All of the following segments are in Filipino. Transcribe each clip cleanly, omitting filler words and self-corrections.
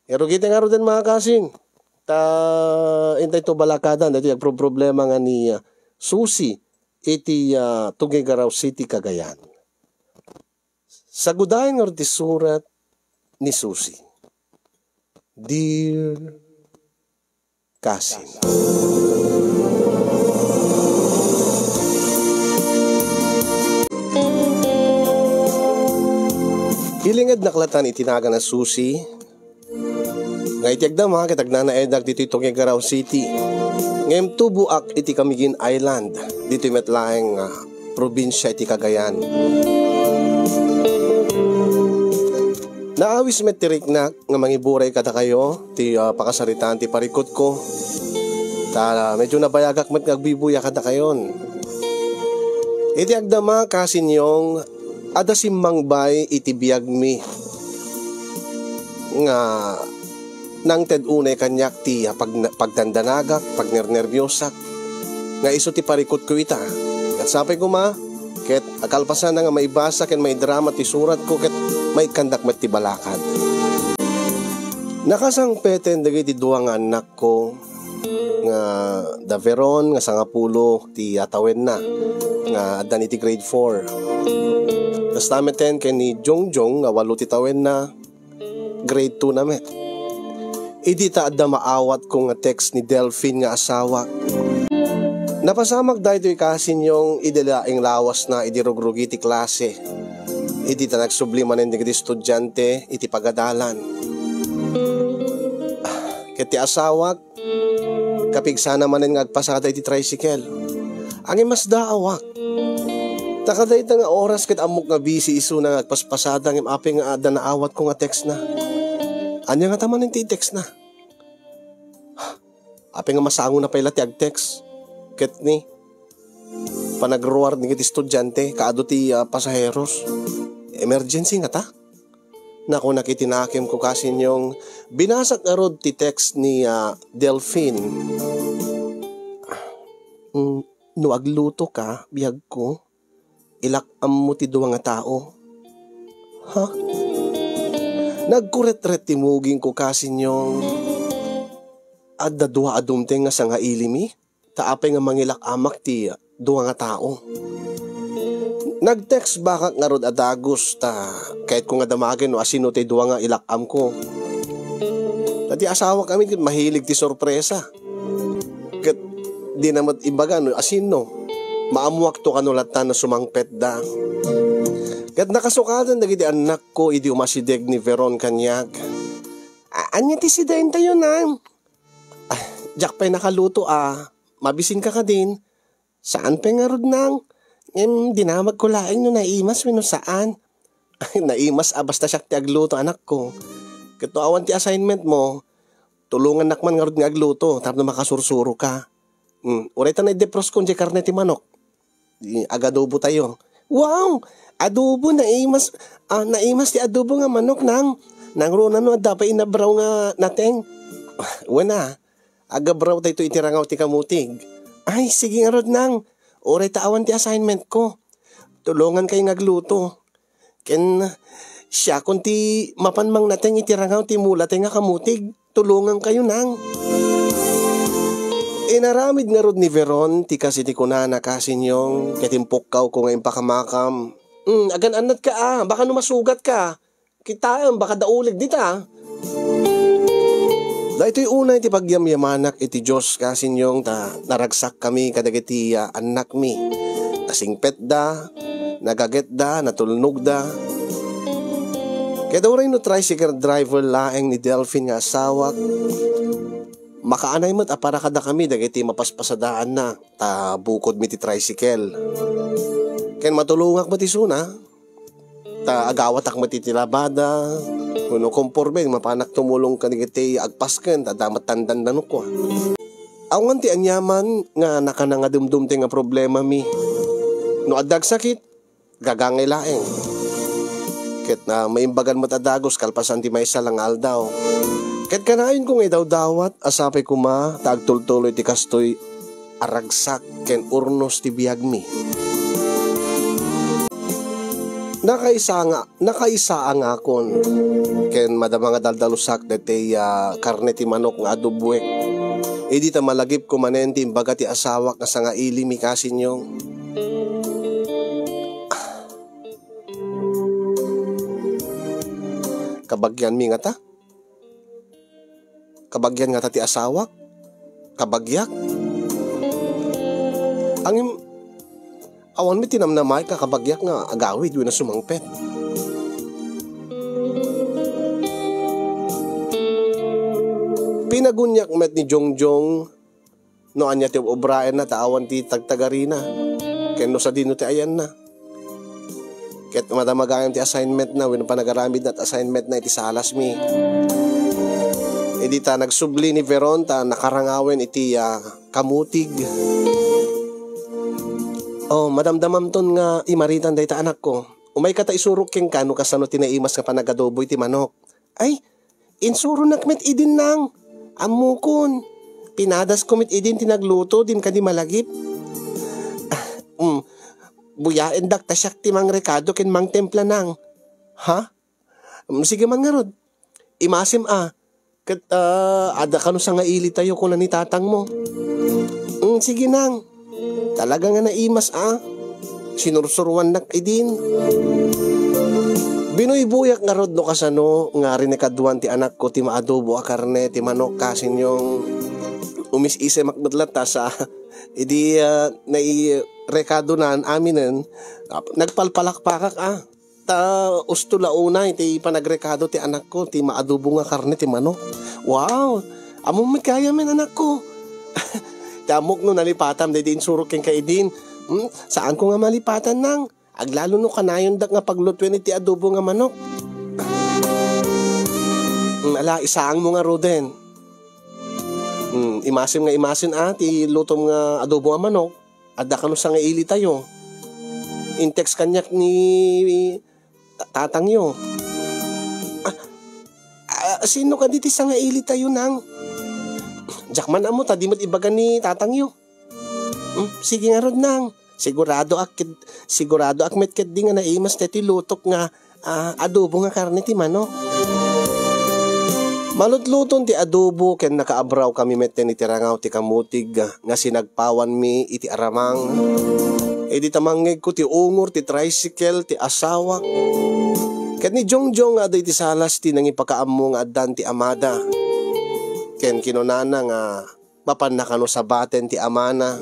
Pero kita nga rin din mga kasing. Intay to balakadan. Dati problema nga ni Susi. Iti Tuguegarao City, Cagayan. Sagudahin nga rin surat ni Susi. Dear Kasin. Hilingad naklatan itinaga na Susi. Nga itiagdama kitag na edag dito itong Tuguegarao City. Ngayong tubuak iti Camiguin Island. Dito metlaeng probinsya iti Cagayan. Naawis met tirik na nga mangiburay kada kayo. Ti pakasaritaan ti parikot ko. Medyo nabayagak met ngagbibuya kada kayon. Iti agdama kasin yung ada simangbay iti biyag mi. Nga nang ted unay kanyak ti pagdandanagak, pagnernervyosak. Nga iso ti parikot ko ita. At sapay ko ket akalpasan na nga maibasa ken may drama ti surat ko ket may kandak met ti balakad. Nakasangpeten dagiti duwa nga anak ko nga Daveron nga 10 ti atawen na nga addan iti grade 4. Tas tameten ken ni Jongjong nga 8 ti tawen na grade 2 na met. Idi ta adda maawat ko nga text ni Delphine nga asawa. Napasamag dahito ikasin yung idilaing lawas na idirugrugi ti klase. Idi ta nagsubliman ng digiti estudyante iti pagadalan. Ket ti asawak kapigsa naman nga agpasada iti tricycle. Ang mas daawak. Takaday nga oras ket amok nga busy isu na agpaspasada ng aping nga adda naawat ko nga text na. Anya nga taman ng text na. Aping nga masango na pala ti ag-text. Ket ni panagruwar ni iti estudyante kaado ti pasaheros. Emergency nga ta. Naku nakitinakim ko kasin yung binasak arod ti text ni Delphine. No agluto ka, biyag ko. Ilakam mo ti duwa nga tao. Ha? Nagkuret-ret timuging ko kasin yung adda duwa adumteng nga sa nga ilimi. Taapay nga mangilak amak ti duwa nga tao. Nag-text bakak nga rod adagos kahit ko nga damagin no asino ti duwa nga ilakam ko. Tati asawa kami mahilig ti sorpresa. Kat di naman imbaga no asino. Maamuak to kanulatan na sumangpet da. Kat nakasukatan dagiti anak ko idi umasideg ni Veron kanyag. Anya ti si dahin tayo na. Jack pa'y nakaluto Mabising ka din. Saan pa nga rod nang? Dinamag ko laing no naimas no saan. Naimas basta siya ti agluto anak ko. Kito awan ti assignment mo. Tulungan nakman nga rod nga agluto. Tapos na makasursuro ka. Uray ta na i-depros kung di karne ti manok. Agadobo tayo. Wow! Adobo, naimas ti adobo nga manok nang runa no, dapat inabraw nga nateng. Wana, agabraw tayo itirangaw ti kamutig. Ay, sige nga rod nang, oray taawan ti assignment ko. Tulungan kayo ngagluto. Ken, siya kung ti mapanmang nateng itirangaw ti mula tayo nga kamutig. Tulungan kayo nang. Inaramid nga rod ni Veron, ti kasi ti kunana kasin yung ketimpok ko ngayon pakamakam. Agan anat ka baka numasugat ka. Kita baka daulig dita. Dahito yung unay ti pagyamyamanak iti Diyos kasin yung naragsak kami kadagiti anak mi. Nasingpet da, nagaget da, natulnog da. Kaya daw rin no tricycle driver laeng ni Delphine nga asawak. Makaanay mo't para kada kami dagiti mapaspasadaan na bukod mi ti tricycle. Ken matulungak mo ti suna. Agawatak mo ti labada. Kuno komporbe mapanak tumulong ka dagiti agpasken damat tandan danok ko. Awan ti anyaman nga nakana nga dumdum ti nga problema mi. No addag sakit gagangay laeng. Ket na maimbagan mo adagos kalpasan ti maysa lang aldaw. Ket kanayon ko nga daw dawat asapay kuma tagtultuloy ti kastoy aragsak ken urnos ti biag mi. nakaisa ang akon ken madama nga daldalusak dete karne ti manok nga adobuek. Di ta malagip ko manen ti imbaga ti asawak nga sanga ili mi kasinyong. Kabagyan mi nga ta? Kabagyan nga ta ti asawak? Kabagyak? Awan mi tinamnamay ka kabagyak nga agawid yun na sumangpet. Pinagunyak met ni Jongjong no anya ti obraen na taawan ti tagtagarina. Ken no sa dino ti ayan na. Ket madamagayan ti assignment na wenno panagaramid na assignment na iti salas mi. Di ta nagsubli ni Veron ta nakarangawen iti kamutig. Madamdamam ton nga imaritan day ta anak ko. Umay ka ta isurok keng kano kasano tinaimas ka panagadoboy ti manok. Ay, insuro nakmet idin nang. Amukon. Pinadas kumit idin tinagluto din ka di malagip. Buyaen dak tasyak ti mang rekado ken mang templa nang. Ha? Sige man nga rod. Imasim Kat ada kano sa nga ili tayo kung ni tatang mo. Sige nang. Talaga nga naimas sinursuruan nak idin. Binuybuyak nga rod no kasano nga rin nakaduan ti anak ko ti maadobo a karne ti manok kasin yung umis-ise makmadlat ta sa rekado na aminen nagpalpalakpakak ta usto launa iti panagrekado ti anak ko ti maadobo nga karne ti manok. Wow, amo mi kaya men anak ko. Damok no nalipatam day din surok keng kaidin. Saan ko nga malipatan nang? Aglalo no kanayon dak nga paglutwen iti adobo nga manok. Ala isaang mo nga roden. Imasin ti lutom nga adobo nga manok. Adda kano sa nga ili tayo. Intex kanyak ni tatang yo. Sino ka diti sa nga ili tayo nang? Jakman amo ta di mat ibaga ni tatang yo. Sige nga rod nang. Sigurado akmet ket di nga naimas ti lutok nga adobo nga karne ti manok. Malutluton ti adobo ken nakaabraw kami met ni tirangaw ti kamutig nga sinagpawan mi iti aramang. Di tamangeg ko ti ungor ti tricycle ti asawak. Ket ni Jongjong aday ti salas ti nangipakaammo nga addan ti amada. Ken kinunana nga mapan na kano sa baten ti amana.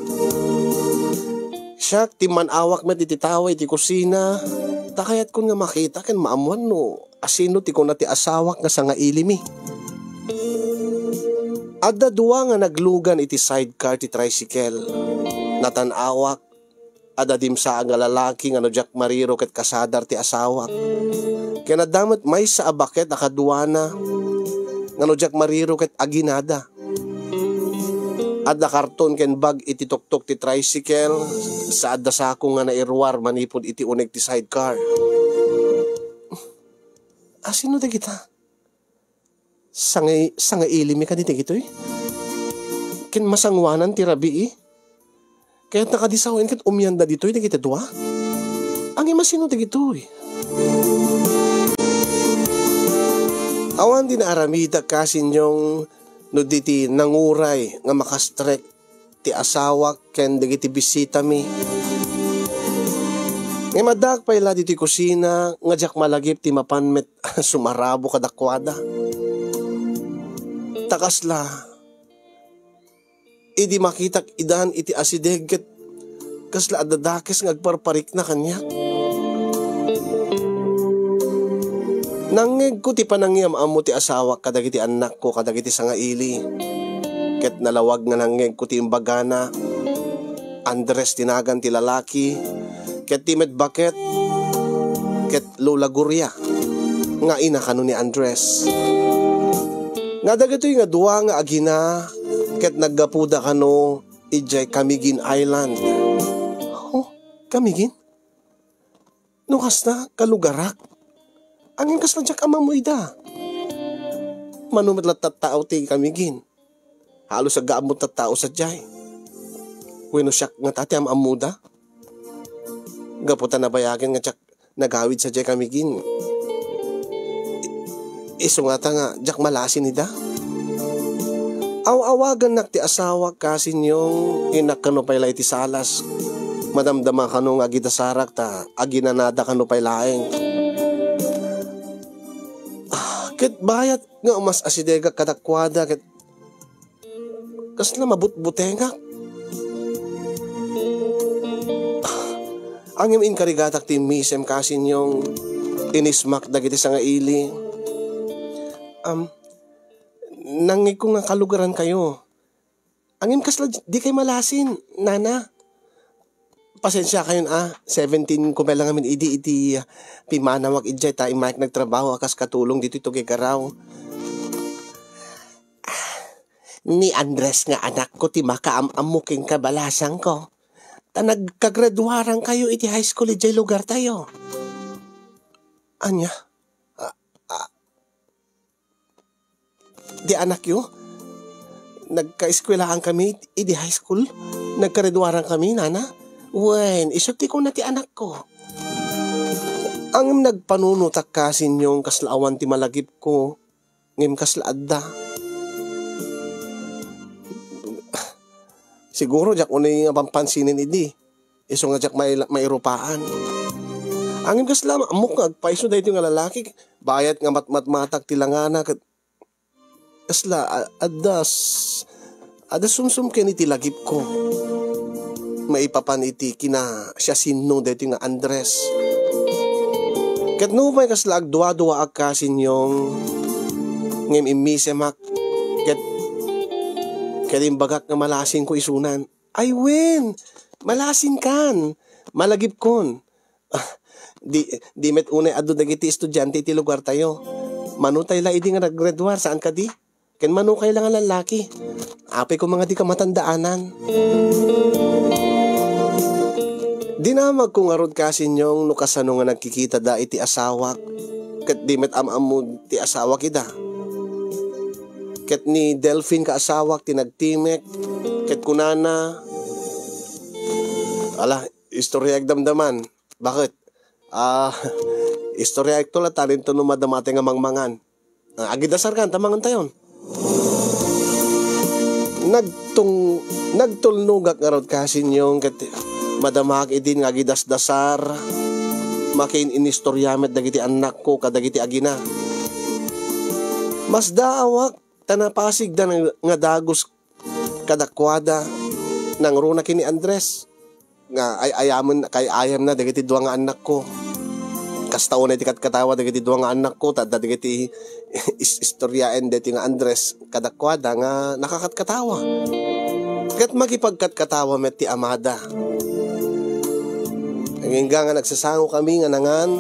Siya ti manawak met iti taway ti kusina. Takayat kun nga makita ken maamuan no asino ti kuna ti asawak nga sanga ilimi. Adda duwa nga naglugan iti sidecar ti tricycle. Natanawak adda dimsa nga lalaki nga no Jack Mariro ket kasadar ti asawak. Ken addamet may sa abaket akaduana ngano Jack Mariro ket aginada. Adda karton ken bag iti tuktok ti tricycle sa adda sako nga nairwar manipod iti uneg ti sidecar. Asino da kita? Sanga ilimi ka diti gitoy? Ken masangwanan ti rabi Kaya nakadisawen ket umyanda ditoy di kita dua? Ang imasino di gitoy? Awan din aramida kasin yung no diti nanguray nga makastrek ti asawak ken dagiti bisita mi. Nga madag pa ila diti kusina nga jak malagip ti mapanmet sumarabo kadakwada. Takasla idi makitak idan iti asideg ket kasla adadakes nga agparparik na kanya. Nangeg ko ti panangyam amo ti asawa kadagiti anak ko kadagiti sangaili. Ket nalawag nga nangeg ko ti imbagana. Andres tinagan ti lalaki. Ket ti medbaket. Ket Lola Guria. Nga ina kano ni Andres. Nga dagitoy nga duwa nga agina. Ket naggapuda kano ijay Camiguin Island. Oh, Camiguin? Nukas na kalugarak. Angin kas na jak ama mo ida. Manumat latat tao ti Camiguin. Halos sa gaamot at tao sa jay. Weno siyak nga tati amamuda. Gaputan na bayagin nga jak nagawid sa jay kami gin. Isungata nga, jak malasin nida. Awagan nak ti asawa kasin yung inakano pay la iti salas. Madamdama kano nga agita sarak ta aginanada kano pay laeng. Ket bayat nga umas asidega kadakwada ket kasla mabutbutengak. Ang yung inkarigatak ti misem kasin yung inismak dagiti sa nga ili. Nangi ko nga kalugaran kayo. Angin kasla di kay malasin, nana. Pasensya kayo 17 ko lang amin idi pimanawag idjay ta imak nagtrabaho akas katulong dito ito garaw. Ni Andres nga anak ko ti makaamamuking kabalasang ko. Ta nagkagraduarang kayo iti high school idjay lugar tayo. Anya? Di anak yo? Nagka-eskwelahan kami iti high school? Nagkagraduarang kami, nana? Wen, isukti ko na ti anak ko. Ang nagpanunutak kasin yung kaslaawan ti malagip ko, ngim kaslaadda. Siguro jak unay pampansinin idi. Iso nga jak may rupaan. Angim kasla amok nga agpaiso dahito nga lalaki. Bayat nga matmatak tilangana. Kasla adas sumsum ken iti lagip ko. Maipapan iti kina siya sino dahito nga Andres. Kat no may kasla agdua-dua agkasin yung ngim imisemak. Kat imbagak nga malasin ko isunan. Ay wen, malasin kan. Malagip kon. Di met unay adu dagiti estudyante iti lugar tayo. Manutay la idi nga naggraduar saan ka di? Ken manukay lang ang lalaki. Apay ko mga di ka matandaanan. Di na magkungarod kasin yung nukasano nga nagkikita da iti asawak. Kat di met amamud ti asawak ida. Kat ni Delphine ka asawak tinagtimek. Kat kunana. Ala, istorya agdamdaman. Bakit? Istorya ito la talento no madamate nga mangmangan. Agidasar kan, tamangan tayon. Nagtulnugak nga rod kasin yung madamag idin nga agidasdasar. Makin inistoryamet dagiti anak ko kadagiti agina. Mas daawak tanapasig da nga dagos kadakwada nang runa kini Andres. Nga ayam na dagiti duwa nga anak ko. Kastaon na iti katawa dagiti duwa nga anak ko tada dagiti istoryaen deti nga Andres kadakwada nga nakakatkatawa. Kat magipagkatkatawa met ti amada. Hingga nga nagsasango kami nga nangan.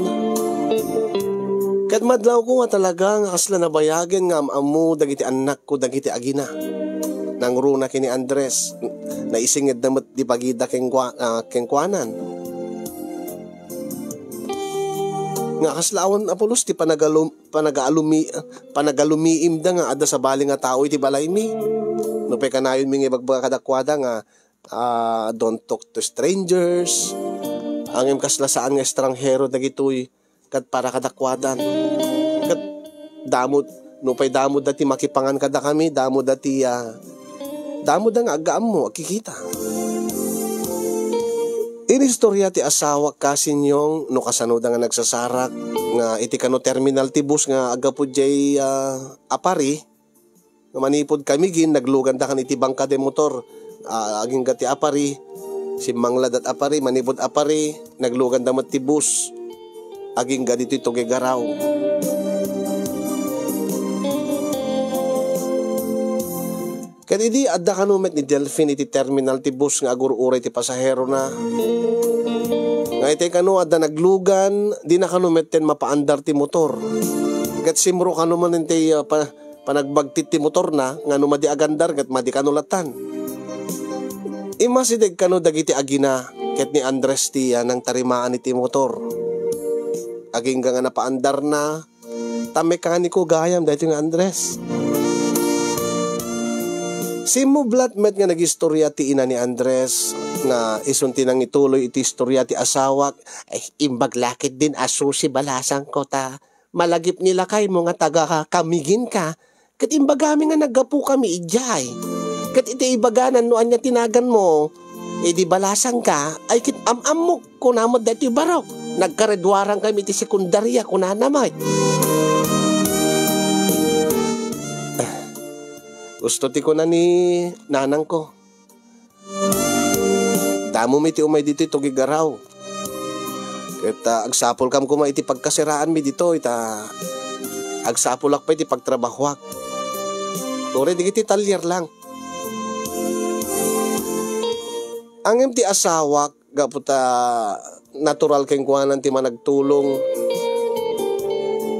Kat madlaw ko nga talaga nga kasla nabayagen nga amamu dagiti anak ko dagiti agina. Nang runa kini Andres naisingid na di pagida kengkwanan. Nga kaslawan Apolos ti panagalumiim da nga ada sa bali nga tao iti balay mi. No pe kanayon mi nga bagkadakwada nga don't talk to strangers. Angem kasla saan nga estranghero dagitoy kat para kadakwadan. Kat damod no pay damod dati makipangan kada kami, damod dati damod nga agaam mo akikita. Inistorya ti asawa kasin yung no kasano da nga nagsasarak nga iti kano terminal ti bus nga agapod jay apari nga manipod kami gin naglugan da kan iti bangka de motor aging gati apari si manglad at apari manipod apari naglugan da mat ti bus aging ganito ito gagaraw. Kat idi adda kanumet ni Delphine iti terminal ti bus nga agur-uray ti pasahero na. Nga iti kanu adda naglugan di na kanumet ten mapaandar ti motor. Kat simro kanuman iti panagbagtit ti motor na nga numadi agandar kat madi kanulatan. Imasidig kanu dagiti agina ket ni Andres ti nang tarimaan iti motor. Aging nga napaandar na tamekaniko gayam dahito nga Andres. Simublat met nga nagistorya ti ina ni Andres nga isunti nang ituloy iti istorya ti asawak. Ay imbag lakit din aso si balasang ko ta. Malagip nila kay mo nga taga kamigin ka. Kat imbagami nga naggapu kami ijay. Kat iti ibaganan noan niya tinagan mo. E di balasang ka ay kit amamok kunamod dati barok. Nagkaredwarang kami iti sekundarya kunanamay. Gusto ti ko na ni nanang ko. Damo mi ti umay dito ito gigaraw. Kaya agsapol kam kuma iti pagkasiraan mi dito. Agsapol ak pa iti pagtrabahwak. Tore di iti talyer lang. Ang ti asawak gaputa natural keng kuhanan ti managtulong.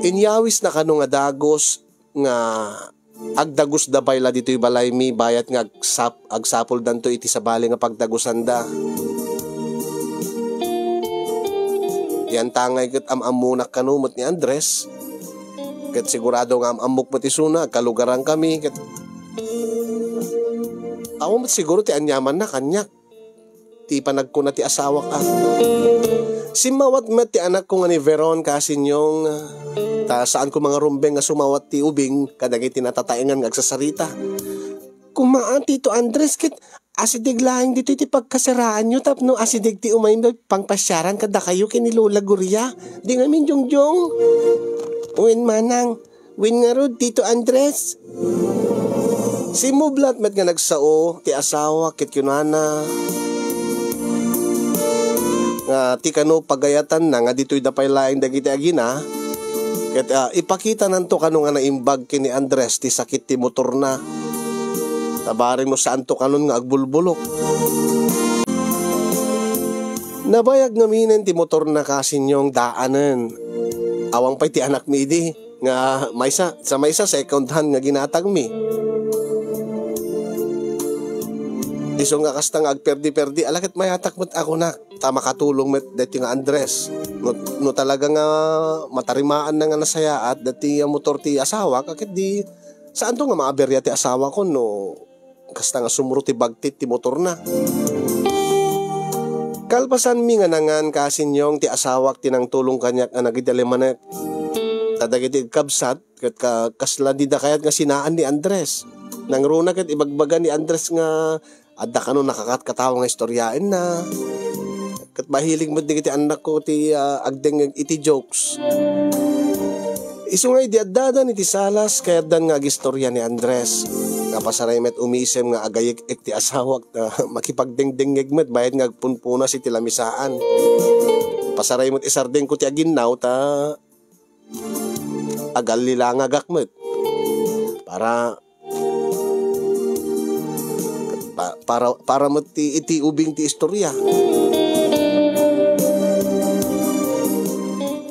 Inyawis na kano nga dagos nga agdagos da bayla dito balay mi bayat nga agsapol danto iti sabali nga pagdagosan da. Yan tangay ket amamunak kanumot ni Andres. Ket sigurado nga amamok mo ti suna kalugaran kami ket awam siguro ti anyaman na kanyak. Ti panagkuna ti asawa ka. Simawat met ti anak ko nga ni Veron kasinyong saan ko mga rumbeng nga sumawat ti ubing kadagay tinatataingan nga agsasarita. Kumaan tito Andres kit asidig laing dito iti pagkasiraan nyo tapno asidig ti umay pangpasyaran kada kayo kinilula gurya. Di nga min jongjong. Uwin manang. Win nga rod tito Andres. Si Mublat met nga nagsao ti asawa kit kunana. Nga ti kano pagayatan na nga dito'y dapay laing dagiti agina. Ket ipakita nanto kano nga naimbag kini Andres ti sakit ti motor na. Tabarin mo saan to kanon nga agbulbulok. Nabayag nga minen ti motor na kasinyong daanen. Awang pa'y ti anak mi di nga maysa second hand nga ginatag mi. Iso nga kastang agperdi-perdi alakit mayatak mo't ako na tama katulong met dati nga Andres no talaga nga matarimaan na nga nasaya at dati motor ti asawa kakit di saan to nga maaberya ti asawa ko no kasta nga sumuro ti bagtit ti motor na. Kalpasan mi nga nangan kasinyong ti asawak tinang tulong kanyak nga nagidalimanek tadagiti kabsat ket kasla di da kayat nga sinaan ni Andres nang runa ket ibagbagan ni Andres nga adda kano nakakatkatawa nga istoryain na. Kat mahilig mo di kiti anak ko ti agdeng iti jokes. Isu nga di addadan iti salas kaya dan nga agistorya ni Andres. Kapasaray met umisem nga agayik ti asawak na makipagdengdengeg met bayad nga agpunpuna si tilamisaan. Pasaray met isardeng ko ti aginaw ta agal lilangagak met. Para mo iti ubing ti istorya.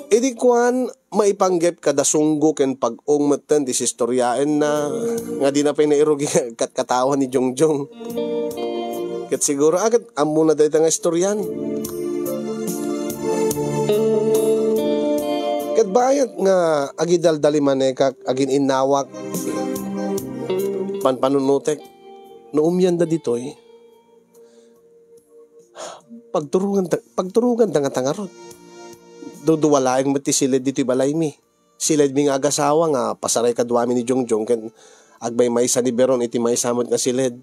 Idi kuan maipanggep kada sunggo ken pag-ong metten ti istoryaen na nga di na pinairugi kat katawan ni Jongjong. Ket siguro agad amo na dayta nga istoryan. Ket bayat nga agidaldali manekak agin inawak panpanunutek no umyan da ditoy pagturugan tanga-tangarot duduwalaeng mati silid dito'y balay mi silid mi nga agasawa nga pasaray kadwami ni Jongjong ken agbay maysa ni Beron iti maysamot nga silid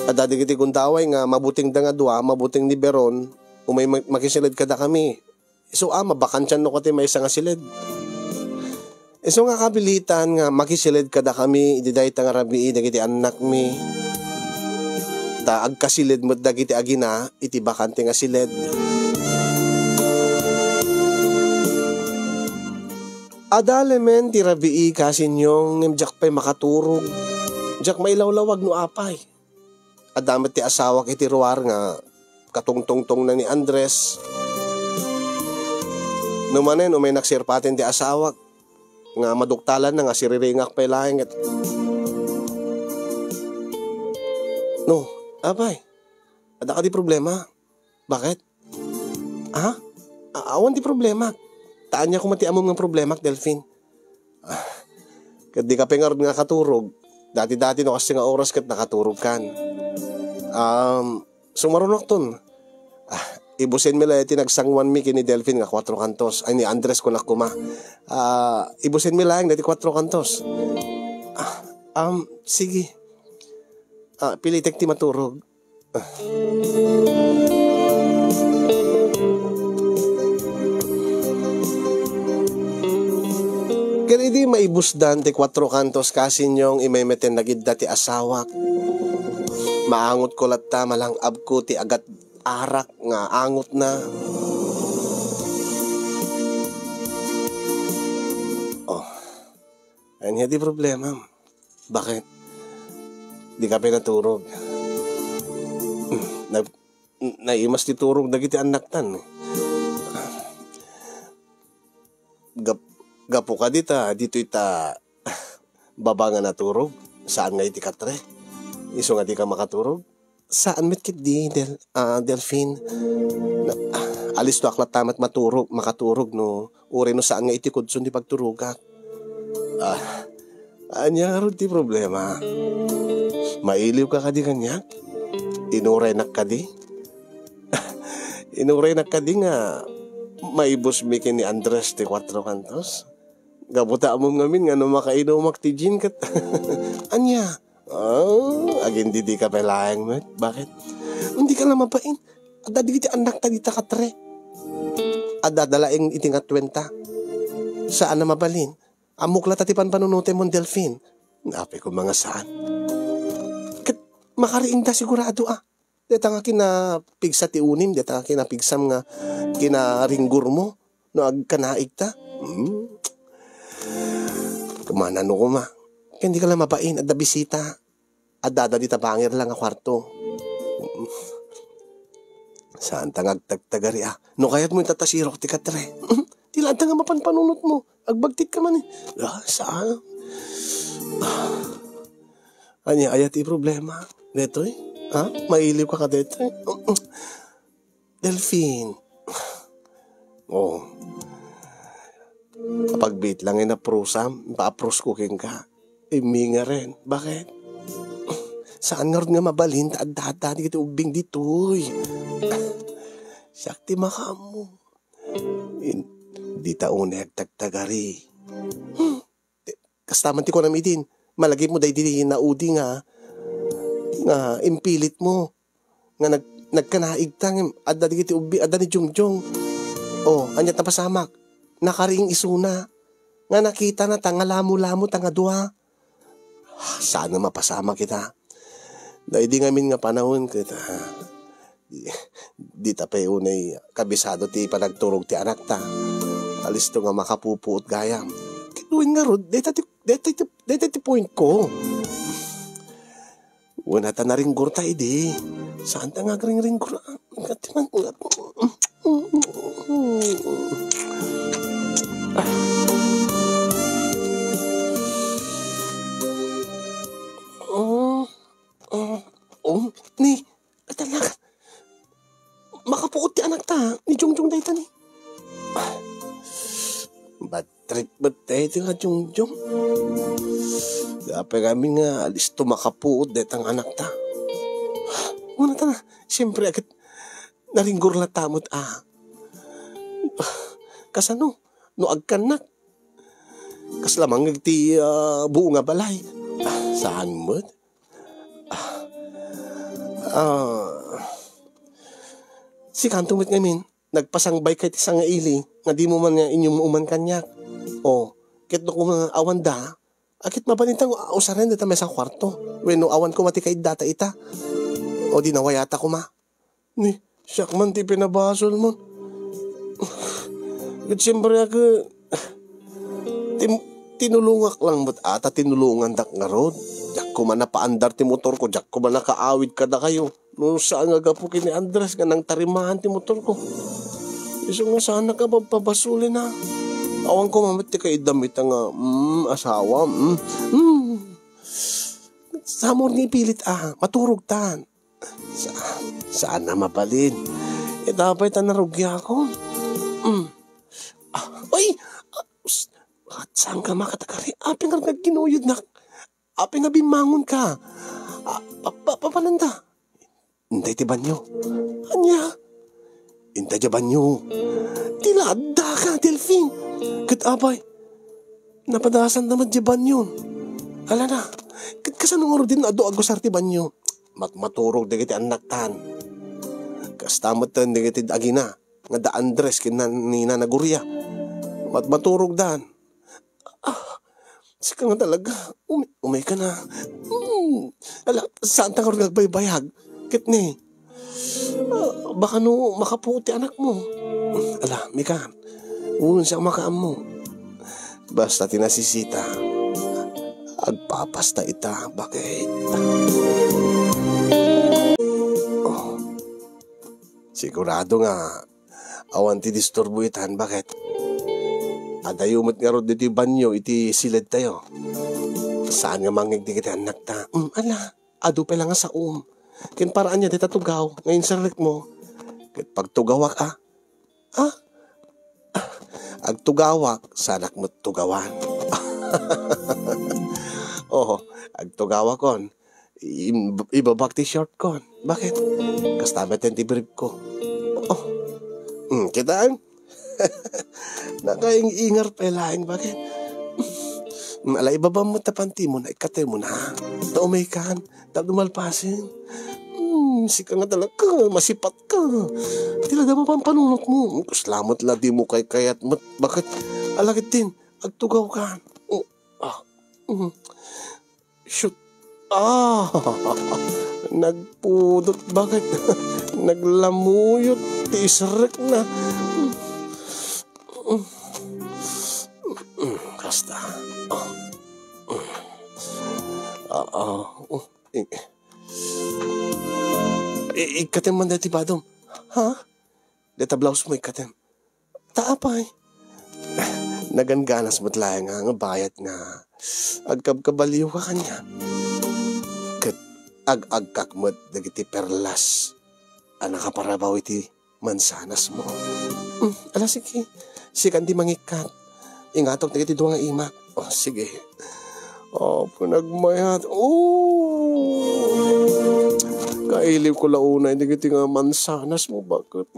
adadi kiti kuntaway nga mabuting da nga dua mabuting ni Beron umay makisilid kada kami so mabakansyan no kati maysa nga silid. Iso nga kabilitan nga makisilid kada kami ididay ta nga rabii dagiti anak mi. Ta agkasilid met dagiti agina iti bakante nga silid. Adalemen ti rabii kasinyong ngimjak pay makaturog. Jak mailawlawag no apay. Adamet ti asawa iti ruwar nga katungtungtong na ni Andres. Numanen umay naksirpaten ti asawak nga maduktalan na nga siriringak pa ilaing it. No, abay. Ada ka di problema. Bakit? Awan di problema. Taan niya kung matiamom ng problema, Delphine. Kad di ka pengar nga katurog, Dati-dati no kasi nga oras kat nakaturog kan. Sumarunok ton. Ibusin mi lang tinagsangwan mi kini Delphin nga 4 kantos. Ay ni Andres ko nakuma. Ibusin mi lang dati 4 kantos. Sige. Pilitek ti maturog. Kaya di maibusdan ti 4 kantos kasi nyong imemeten nagid dati asawak. Maangot ko latta malang abko ti agat arak nga angot na. Ayun nga di problema. Bakit? Di ka pinaturog. Naimas ti turog dagiti anak tan. Gapo ka dito ita baba nga naturog. Saan nga iti katre? Iso nga di ka makaturog? Saan met kit di, Delphine? Alis to aklat tamat makaturog no. Uri no saan nga iti kudson di pagturugak. Anya ron ti problema. Mailiw ka di kanya? Inurenak ka di? Inurenak ka di nga maibos mikin ni Andres ti 4 kantos? Gabuta mo ngamin nga no makainumak ti gin kat. Anya? Agin di ka pelayang met. Bakit? Hindi ka lang mapain. Ada di anak ta dita katre. Ada dalaeng iti nga 20. Saan na mabalin? Amok la tatipan panunutin mo Delphine. Napi ko mga saan. Kat makariing da sigurado Deta nga kinapigsa ti unim. Deta nga kinapigsam nga kinaringgur mo. No agkanaig ta. Kumanano ko ma. Kaya hindi ka lang mapain at da bisita. At dada di tabangir lang ang kwarto. Saan tangag tagtagari No kaya't mo tatasirok ti katre. Tila nga mapanpanunot mo. Agbagtit ka man saan? Anya ayat i problema. Deto mailiw ka deto Delphine. Kapag bait lang na prosam, pa-apros cooking ka. Iminga rin. Bakit? Saan nga rin nga mabalhin? Dada, di kita ubing ditoy. Sakti makamu. Di tauneg tagtagari. Kastaman ti ko namin din. Malagay mo dahi di naudi nga impilit mo. Nga nagkanaig tang. Adda di kita ubing. Adda ni Jungjong. Anyat na pasamak. Nakaring isuna. Nga nakita na tanga lamo-lamo tanga dua. Sana mapasama kita. Dahil di ngamin nga panahon kita. Di tapay unay kabisado ti panagturog ti anak ta. Alis to nga makapupuot gayam. Kinuin nga rod. Deta ti point ko. Una ta na ringgur ta idi. Saan ta nga ringgur? Katiman. Ni, talaga. Makapuot ti anak ta. Ni Jungjong dahi ta ni. Bad trip ba tayo ti nga Jungjong? Dapat kami nga alis to makapuot dahi tang anak ta. Una ta na. Siyempre agad naringgur la tamot kasano? No agkanak. Kaslamang ti buo nga balay. Saan mo? Si kantong mit ngamin, nagpasangbay kay tisang nga ili, nga di mo man inyong uman kanyak. Kit no kung awan da, akit mabanintang usaran dita may sa kwarto. When no awan ko mati kay data ita. Di nawayata ko ma. Ni, siyak man ti pinabasol mo. Kat siyempre ako, tinulungak lang ba't tinulungan dak nga rod. Diyak ko man napaandar ti motor ko, diyak ko man nakaawid ka na kayo. No saan nga gapo kini Andres nga nang tarimahan ti motor ko. Iso nga sana ka papabasulin na. Awan ko mamati kay damit nga, asawa, Samor ni pilit maturog tan. Saan na mabalin? Dapat narugya ako. Saan ka makatagari? Apin nga nagkinuyod na. Apay nga bimangon ka. Papalanda. Intay ti banyo. Anya? Intay ti banyo. Tilada ka, Delphine. Kat abay. Napadasan naman ti banyo. Hala na. Kat kasanong oro din ado agusar ti banyo. Maturog di kiti anak tan. Kastamot tan di kiti agina. Nga da Andres kinanina na Gurya. Maturog dan. Sika nga talaga. Umay ka na. Ala, saan ta ka rin nagbaybayag? Kit ni. Baka no makaputi anak mo. Ala, Mikan. Unun siya makaam mo. Basta tinasisita. Agpapasta ita. Bakit? Sigurado nga. Awan ti disturbo itan. Bakit? Adayumot nga ron dito banyo. Iti silid tayo. Saan nga mangig di kita anak ta? Ala, ado pa lang nga sa Kin paraan niya dita tugaw. Ngayon sa rik mo. Kit pagtugawak agtugawak, sanak mo tugawan. Agtugawak kon. Ibabak ti short kon. Bakit? Kastamit yung tibrib ko. Kitaan? Nakaingar pa laing. Bakit? Alay, ibaba mo tapanti mo na ikatay mo na. Naumay kan. Dumalpasin. Sika nga talaga. Masipat ka. Talaga mo pang panunok mo. Salamat lang di mo kayat mo. Bakit? Alagit din. Agtugaw ka. Shoot. Nagpudot. Bakit? Naglamuyot. Tisrek na. Kasta. Ikatem man dati badom. Ha? Deta blouse mo ikatem. Taapay. Naganganas mo't lang nga bayat nga. Agkabkabaliw ka kanya. Kat agkak mo't dagiti perlas. Nakaparabaw iti mansanas mo. Ala sige. Sikan di mangikat. Ingatog dagiti duwa nga ima. Sige. Panagmayat. Kailiw ko launa, hindi kiti nga mansanas mo, bakit?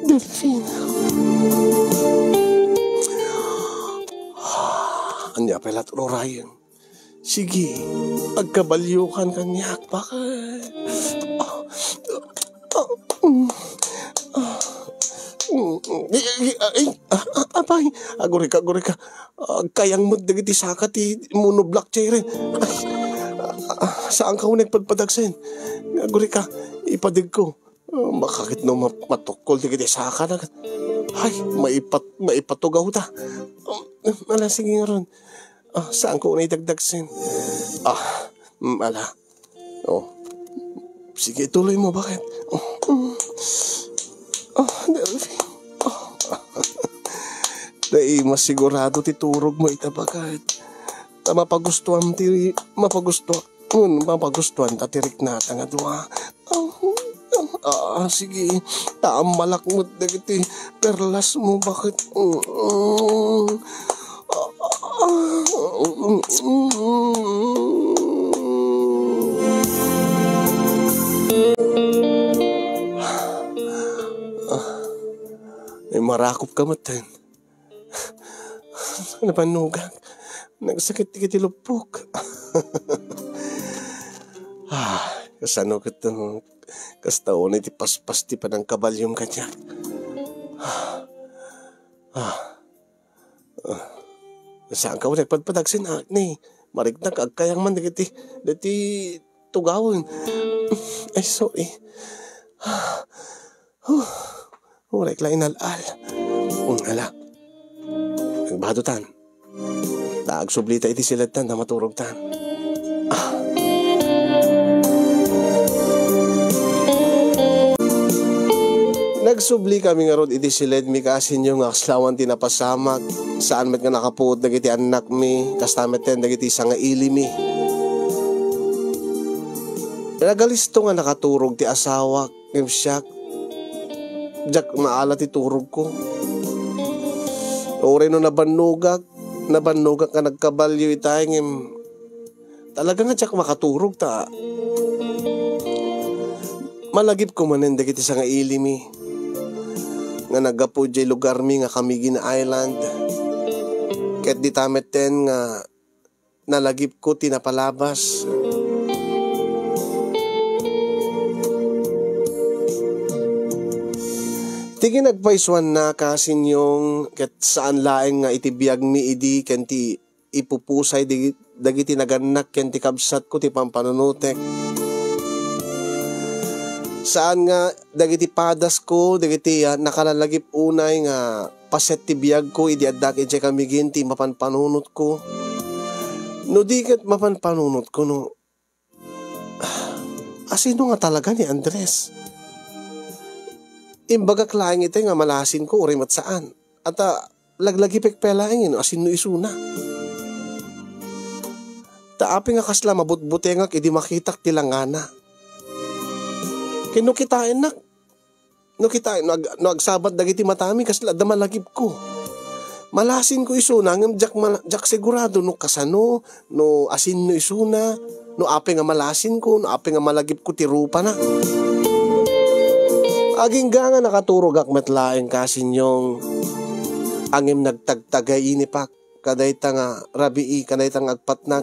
Delphine. Anya pelat rorayan. Sige, agkabalyukan kanyak, bakit? Apay, agurika. Kayang mo dagiti saka ti monoblock chair. Saan ka nagpadpadagsin? Agurika, ipadig ko. Makakit no matukol dagiti saka na. Ay, maipatugaw ta. Ala, sige nga ron. Saan ko naidagdagsin? Ala. Sige, tuloy mo, bakit? Delphine. Dahil masigurado ti turog mo itabagad. Mapagustuhan tatirik na nga duwa. Sige, taamalak mo dagiti perlas mo, bakit? Marakop ka matan. Napanugang. Nagsakit-tikit ilupok. Kasano ka ito. Kastaon iti paspas ti pa ng kabalyong kanya. Saan ka nagpadpadagsin ni? Marignak agkayang man dati tugawin. Ay, sorry. Urek lang inalal. Ala. Nagbadutan. Naagsublita iti silatan na maturogtan. Nagsubli kami nga rod iti silid mi kasin yung akslawan tinapasamak. Saan met nga nakapuot dagiti anak mi. Kastamet ten dagiti sanga ili mi. Nagalisto nga nakaturog ti asawa. Ngimsyak. Jak maala ti turog ko. Ore no nabanugag. nabannog ka nagkabalyo itayang talaga nga tiyak makaturog ta. Malagip ko manen dagiti sa nga ilimi nga nagapo jay lugar mi nga Camiguin Island. Ket di tamet ten nga nalagip ko tinapalabas. Tigi nagpaiswan na kasin yung ket saan laeng nga itibiyag mi idi ken ti ipupusay dagiti naganak ken ti kabsat ko ti pampanunutek. Saan nga dagiti padas ko dagiti nakalalagip unay nga paset ti biyag ko idi addak iti Camiguin ti mapanpanunot ko. No di ket mapanpanunot ko no. Asino nga talaga ni Andres? Imbaga klaing ite nga malasin ko urimat saan. At laglagi pekpelaing asino isuna. Taapi nga kasla mabutbutengak idi makitak tilangana. Kino kitain nak. No kitain no agsabat dagiti matami kasla damalagip ko. Malasin ko isuna ngem jak sigurado no kasano no asin no isuna no ape nga malasin ko no ape nga malagip ko ti rupa na. Aging nga nakaturog akmet laeng kasin yung angim nagtagtagay inipak kadayta nga rabii kadayta nga agpatnag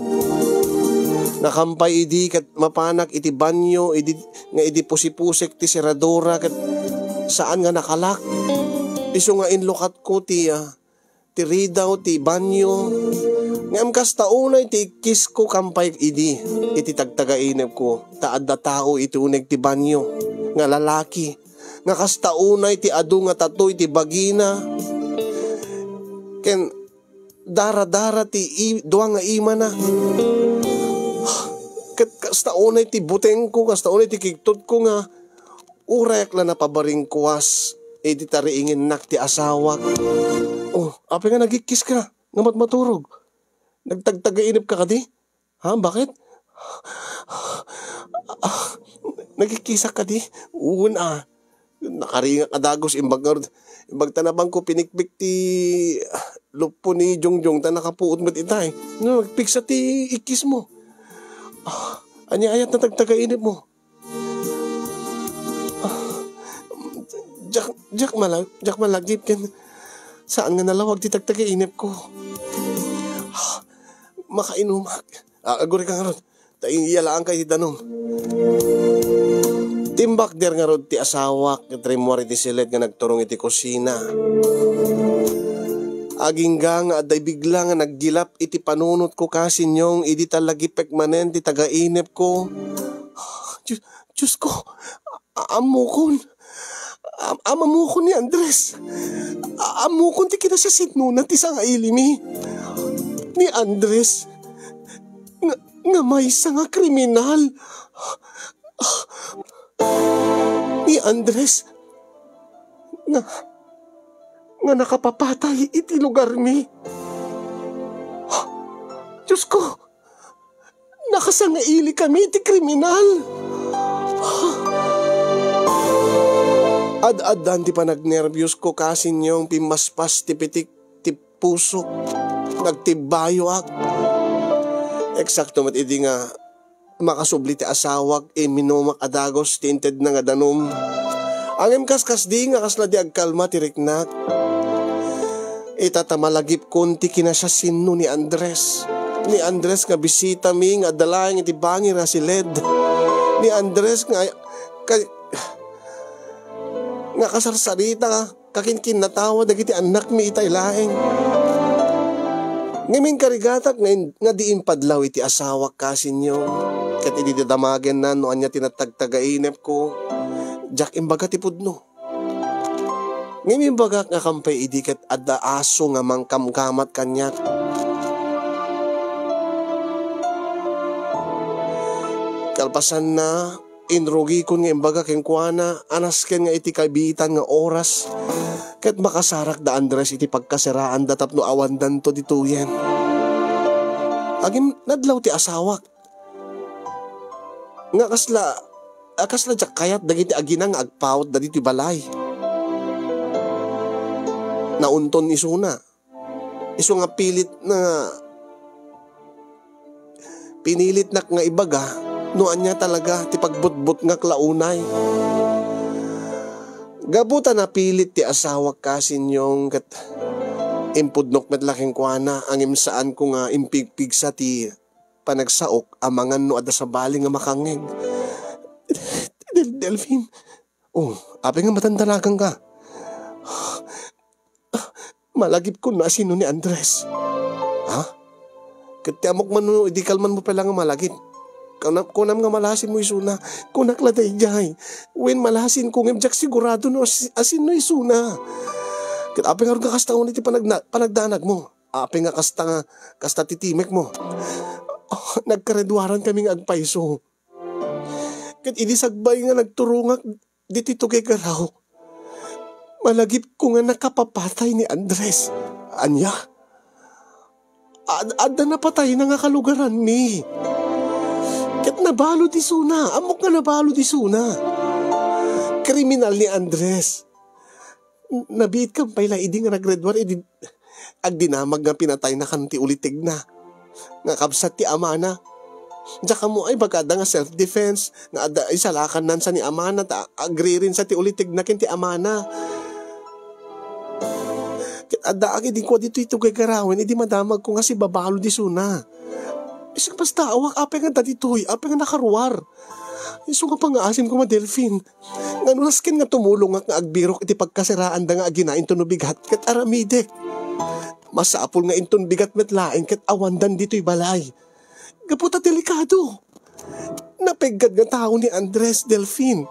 nakampay idi kat mapanak iti banyo idi nga idi pusipusek ti seradora kat saan nga nakalak iso nga inlokat ko ti ridaw ti banyo ngam kas taunay ti kis ko kampay idi iti tagtagainep ko taad da tao iti uneg ti banyo nga lalaki nga kas taunay ti adu nga tatoy ti bagina ken dara-dara ti duwa nga ima na kas taunay ti buteng ko kas taunay ti kigtot ko nga urek la napabaring kuwas edi tariingin nak ti asawak. Oh, api nga nagikis ka nga matmaturog nagtagtagainip ka kadi ha bakit nagkikisak kadi una nakaringa kadagos imbag tanabang ko pinikpik ti lupo ni Jongjong ta nakapuot mat itay no nagpiksa ti ikis mo anya ayat na tagtagainip mo jak malagip ken saan nga nalawag ti tagtagainip ko makainumak aguri ka nga ron taing iyalaan kay ti tanong timbak der nga rod ti asawak ket rimwar iti silet nga nagturong iti kusina. Aging nga aday bigla nga naggilap iti panunot ko kasin yung idi talagipek manen ti tagainep ko. Diyos ko, amukon ni Andres. Amukon ti kinasasit nuna ti sa nga ilimi. Ni Andres, nga may sa nga kriminal. Ni Andres nga nakapapatay iti lugar mi. Diyos ko, nakasangaili kami iti kriminal. Ad-adan ti panagnervyos ko kasin yung pimaspas ti pitik ti puso nagtibayo ak. Eksakto mat idi nga makasubli ti asawag minumak adagos ti inted na nga danom. Angem kas di nga kasla di agkalma ti riknak. Itatamalagip kunti kinasasin no ni Andres. Ni Andres nga bisita mi nga dalayang iti bangir nga si Led. Ni Andres nga kasarsarita ka kakinkin natawa dagiti anak mi itay laeng. Ngamin karigatak nga diin padlaw iti asawak kasin nyo. Kat ididamagen na no anya tinatagtagainep ko. Jak imbaga ti pudno. Ngamin baga nga kampay idikat adda aso nga mangkamkamat kanyak. Kalpasan na inrugi ko nga imbaga kengkuana anas ken nga iti kabitan nga oras. Ket makasarak da Andres iti pagkasiraan datap no awandan to dituyen. Agim nadlaw ti asawak. Nga kasla jak kayat dagiti aginang agpaut dagiti balay. Naunton isuna. Iso nga pinilit na nga ibaga, noan niya talaga ti pagbutbut nga klaunay. Gabuta na pilit ti asawa kasin yung kat impudnok met laking kuana ang imsaan ko nga impigpigsa ti panagsaok amangan no ada sa bali nga makangeg. Delphine, api nga matandalagang ka. Malagip ko na sino ni Andres. Ha? Katiamok man no, idi kalman mo pala nga malagip. Kunam nga malasin mo isuna, kunakladay jay. When malasin kong imjak sigurado no asin no isuna. Kat api nga rin kakastaon iti panagdanag mo. Api nga kasta titimek mo. Nagkaredwaran kami nga agpaiso. Kat inisagbay nga nagturungak ditito kay Garaw. Malagip ko nga nakapapatay ni Andres. Anya? Ada na patay na nga kalugaran mi. Kat nabalo di suna. Amok nga nabalo di suna. Kriminal ni Andres. Nabiit kang pala, idi nga nagredwar, idi agdinamag nga pinatay na kanti ulitig na. Nga kabsat ti Amana. Tsaka mo ay bagada nga self-defense. Nga ada ay salakan nan sa ni Amana. Agree rin sa ti ulitig na kinti Amana. Kat ada agi din ko dito ito kay Garawin, idi madamag ko nga si babalo di suna. Isang basta awak, apay nga daditoy, apay nga nakaruwar. Iso nga pangaasim ko Delphine. Nga nulaskin nga tumulong nga agbirok iti pagkasiraan da nga aginain to no bigat kat aramidek. Masapol nga inton bigat met laing kat awandan dito'y balay. Gaputa delikado. Napegad nga tao ni Andres, Delphine.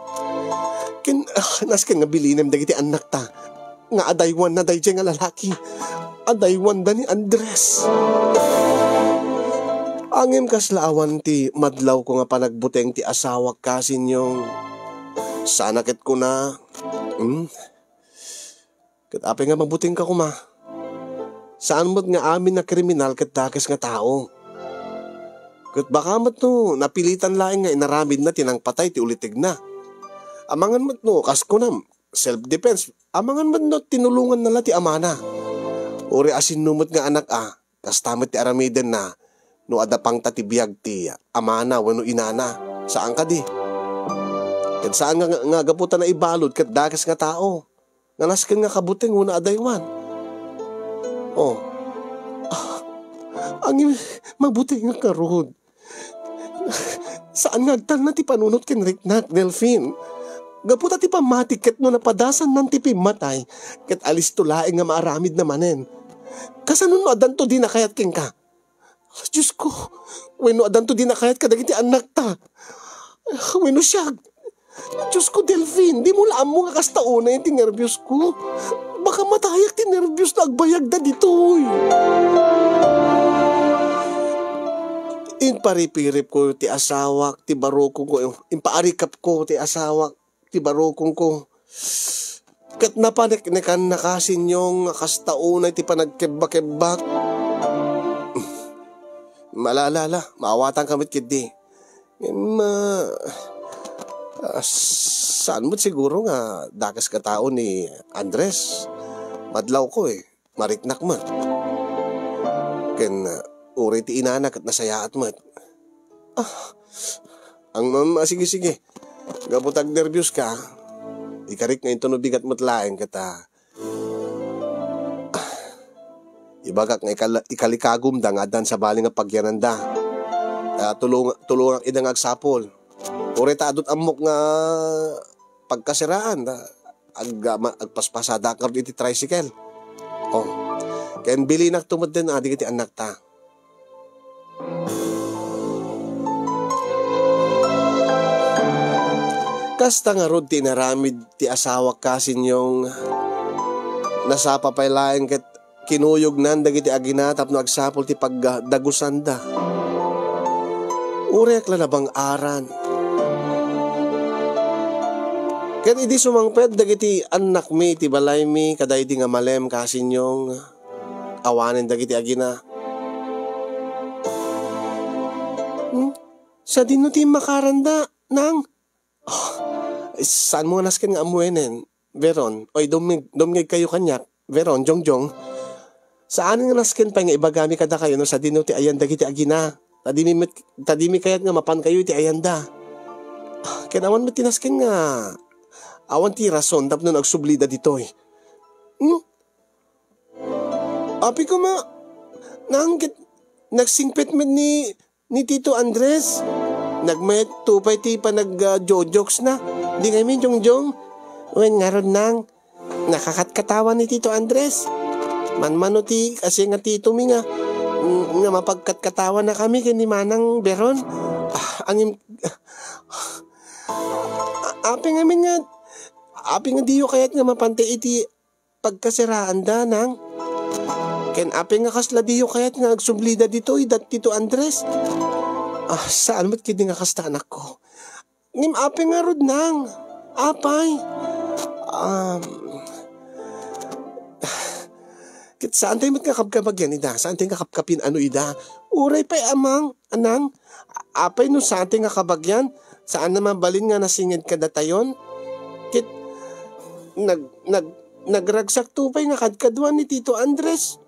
Naskin nga bilinem dagiti anak ta. Nga adaywan na dayjay nga lalaki. Adaywan da ni Andres. Angem kaslaawan ti madlaw ko nga panagbuteng ti asawa kasin yung sanakit ko na. Kat apay nga mabuting ka kuma. Saan mo't nga amin na kriminal kat dakes nga tao. Kat baka mo't no, napilitan laing nga inaramid na tinang patay ti ulitig na. Amangan mo't no, kas ko na, self-defense. Amangan mo't no, tinulungan na la ti Amana. Uri asin numot nga anak kas tamit ti aramiden na. No ada pang tatibiyag ti Amana wano inana. Saan ka di? Kat saan nga gaputan na ibalod kat dakes nga tao. Nga nasken nga kabuting wano adaywan. Ang mabuti nga karod. Saan nga agtan na ti panunot ken riknak, Delphine? Gaputa ti pamatik ket no napadasan nan ti pimatay ket alis tulaeng nga maaramid na manen. Kasanon no adan to di nakayat ken ka? Diyos ko, weno adan to di nakayat ka dagiti anak ta. Weno siya. Diyos ko, Delphine, di mo laam mo nga kastauna yung tinervyos ko. Baka matayak tinervyos na agbayag na dito. Inparipirip ko ti asawak, ti barokong ko, impaarikap ko ti asawak, ti barokong ko. Kat napaniknikan na kasin yung kastauna ti panagkebak-kebak. Malalala, maawatan kamit kidi. Saan mo't siguro nga dakas ka tao ni Andres. Madlaw ko mariknak mo. Ken uri ti inanak at nasayaat mo. Sige. Gabutag nervyos ka. Ikarik nga ito no bigat mo't laeng kata. Ibagak nga ikalikagum da nga dan sa bali nga pagyananda. Tulungang idang agsapol. Uri taadot amok nga pagkasiraan. Agpaspasada ka rin iti tricycle. Kaya bilinak tumad din adi kiti anak ta. Kasta nga rod tinaramid ti asawa kasin yung nasapapaylayan ket kinuyog nan dagiti aginatap no agsapol ti pagdagusanda. Urek lalabang aran. Ket idi sumangpet dagiti anak mi ti balay mi kaday di nga malem kasin yung awanen dagiti agina. Sa dino ti makaranda nang saan mo nasken nga amuenen? Veron, oy domig kayo kanyak. Veron, jongjong. Saan nga nasken pa nga ibagami kada kayo no sa dino ti ayanda kiti agina. Tadimi kayat nga mapan kayo ti ayanda. Kinawan mo tinasken nga awan ti rason tapno nagsublida ditoy. Api ko nanggit nagsingpet med ni Tito Andres. Nagmayat tupay ti pa nag-jokes na. Di ngayon jong-jong. Wen nga ron nang nakakatkatawan ni Tito Andres. Manmano ti kasi nga tito mi nga mapagkatkatawan na kami kini Manang Beron. Api nga diyo kayat nga mapante iti pagkasiraan da nang. Ken api nga kasla diyo kayat nga agsumblida dito dat Tito Andres. Saan mo't kidi nga kasta anak ko? Ngim api nga rod nang. Apay. Saan tayo magkakapkapag yan, ida? Saan tayo kakapkapin ano, ida? Uray pa'y amang, anang. Apay no, saan tayo kakabagyan? Saan naman balin nga nasingid ka datayon? Kit, nagragsak tupay nga kadkadwan ni Tito Andres.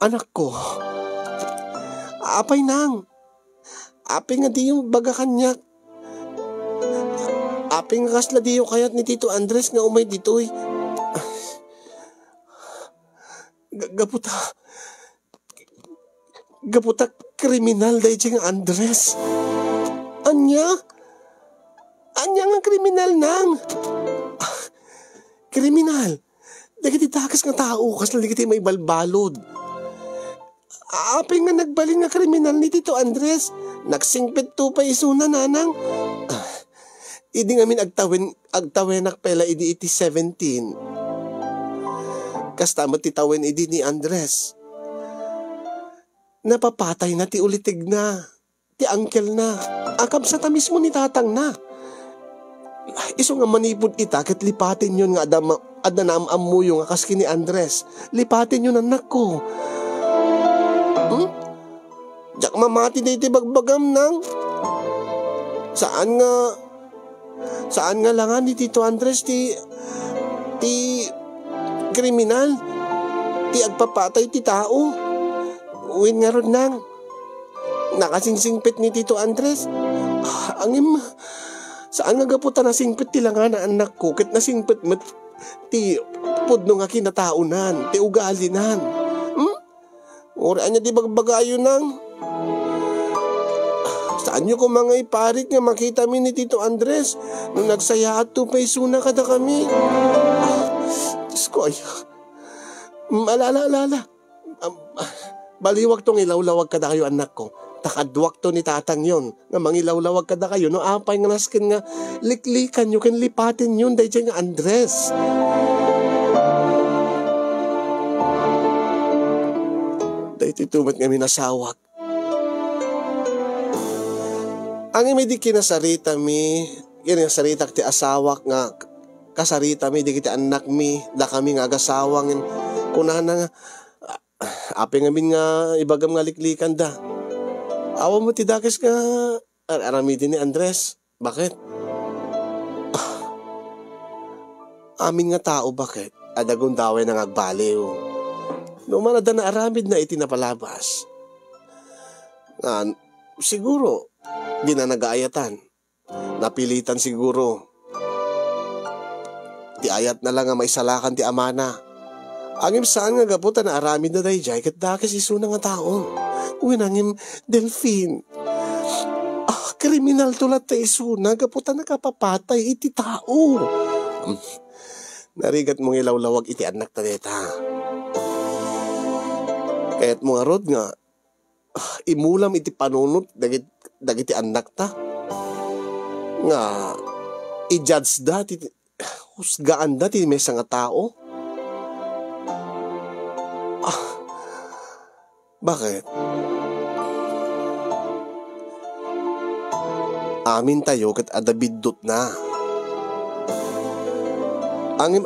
Anak ko. Apay nang. Apay nga di yung baga kanyak. Aping kasla diyo kayat ni Tito Andres nga umay ditoy. Gaputa kriminal dahi nga Andres. Anya nga kriminal nang. Kriminal. Dagiti takas nga tao kasla dagiti may balbalod. Aping nga nagbalin nga kriminal ni Tito Andres. Nagsingpit to pa isuna nanang. Idi ngamin agtawenak pela idi iti 17. Kasta matitawin idi ni Andres. Napapatay na ti ulitig na. Ti angkel na. Akab sa tamis mo ni tatang na. Iso nga manipod ita kat lipatin yun nga adanamam mo yung akaski ni Andres. Lipatin yun anak ko. Diyak mamati na iti bagbagam nang. Saan nga langan ni Tito Andres ti kriminal, ti agpapatay ti tao. Uwin nga ron nang. Nakasingsingpit ni Tito Andres. Saan nga gaputan na singpit ti langan na anak ko, kit nasingpit met ti pudno nga kinataunan, ti ugalinan. Oraan niya di bagbagayo nang. Saan nyo ko mga iparit nga makita mi ni Tito Andres nung nagsaya at tupay-suna kada kami. Diyos ko ay. Alala. Baliwag tong ilawlawag kada kayo anak ko. Takadwak to ni tatang yon. Nga mangilawlawag kada kayo. No apay nga naskin nga liklikan nyo ken lipatin yun dahil nga Andres. Dahil titumat nga minasawag. Ang may di kinasarita mi, kinasarita ti asawak nga, kasarita mi, di kiti anak mi, da kami nga agasawang, kunana nga, api nga min nga, ibagam nga liklikan da. Awa mo ti dakis nga, aramidin ni Andres. Bakit? Amin nga tao, bakit? Adagon daway nang agbaliw. Numan na aramid na itinapalabas. Siguro, di na nag-aayatan. Napilitan siguro. Di ayat na lang nga may salakan ti amana. Angim saan nga gaputan na aramid na dahi jay kat dakis iso na nga taon. Uwinangim Delphine. Kriminal tulat ta iso na gaputan na kapapatay iti tao. Narigat mong ilawlawag iti anak ta deta. Kaya't mga rod nga imulam iti panunot dagiti anak ta nga i-judge da ti husgaan da ti may nga tao. Bakit? Amin tayo kat adabidot na.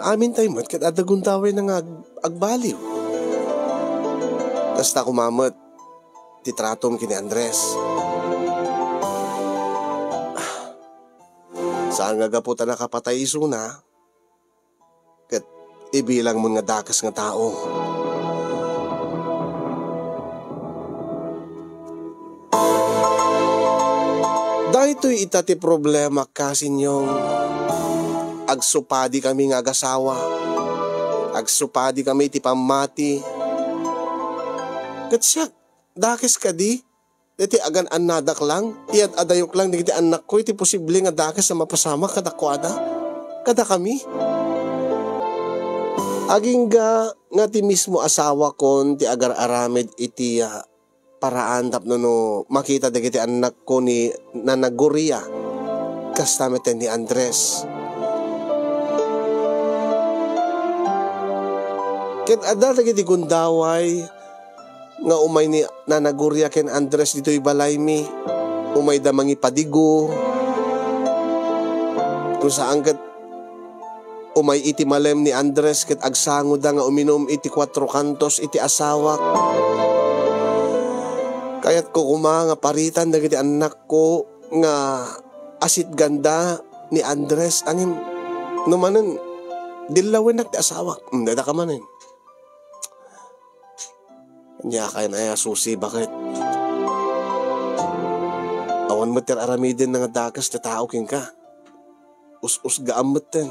Amin tayo mat kat adaguntaway na nga agbaliw. Kasta kumamat titratom kini Andres. Saan nga gaputan nakapatay iso na? ibilang mo nga dakas nga tao. Dahito'y itati problema kasi nyong agsupadi kami nga agasawa, agsupadi kami ti pamati. Kat siya, dakes ka di, iti agan anadak lang, iyat adayok lang, iti anak ko, iti posible nga dakes na mapasama kadakwada, kada kami. Aging nga ti mismo asawa kon ti agar aramid iti paraan tapno no makita dagiti anak ko ni Nanagoria kastameten ni Andres. Ket adda dagiti gundaway nga umay ni Nanagoria ken Andres dito'y balay mi, umay da mangi padigo kung saan ket umay iti malem ni Andres ket agsango da nga uminom iti 4 kantos iti asawak. Kaya't ko nga paritan dagiti anak ko nga asit ganda ni Andres angin numanen dilawin nak ti asawak. Dada ka manen. Nya kay na susi bakit? Awan mo ter aramidin nga dakas ti tao king ka. Us gaamot ten.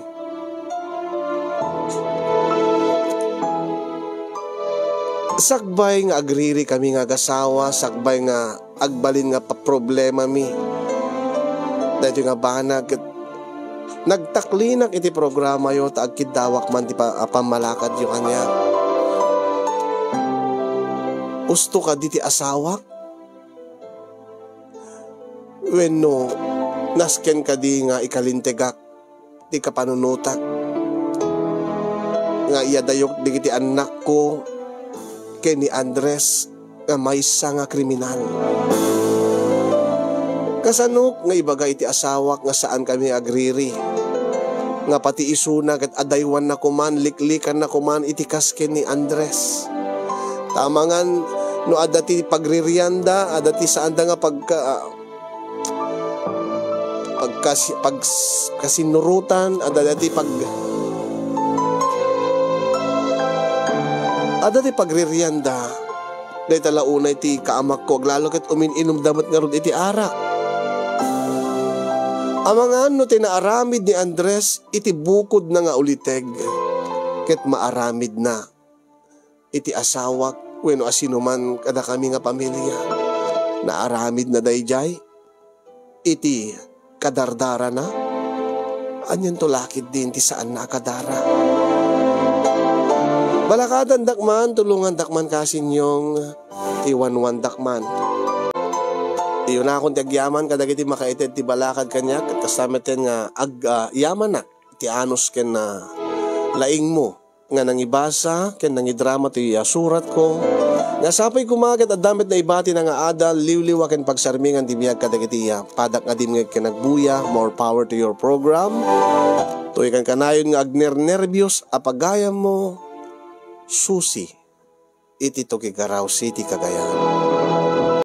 Sakbay nga agriri kami nga agasawa, sakbay nga agbalin nga pa problema mi. Dahil nga banag nagtaklinak iti programa yo ta agkidawak man ti pamalakad yo kanya. Usto ka di ti asawak? Wenno nasken ka di nga ikalintegak ti kapanunutak. Nga iyadayok di ti anak ko ken ni Andres nga maysa nga kriminal. Kasanok nga ibagay ti asawak nga saan kami agriri. Nga pati isuna ket adaywan na kuman, liklikan na kuman iti kasken ni Andres. Tamangan no adati pagririanda, adati saan da nga kasinurutan, adati adati pagririanda. Dahil talauna iti kaamak ko, lalo ket umininom damat nga ron iti arak. Amangan no tinaaramid ni Andres, iti bukod na nga uliteg, ket maaramid na iti asawak, wenno asinuman kada kami nga pamilya. Naaramid na dayjay, iti kadardara na, anyan to lakid din ti saan na kadara. Balakadan dakman, tulungan dakman kasinyong iwanwan dakman. Iyo na akong tiagyaman kadagiti makaited ti balakad kanya kat kasameten nga yaman na ti anos ken na laing mo nga nangibasa ken nangidrama ti surat ko. Nga sapay kumagat at damit na ibati na nga adal liwliwa ken pagsarmingan ti biyag kadagiti padak nga din nga ken nagbuya. More power to your program. Tuy kan kanayon nga agner-nervyos apagayam mo susi iti to kigaraw City, Cagayan.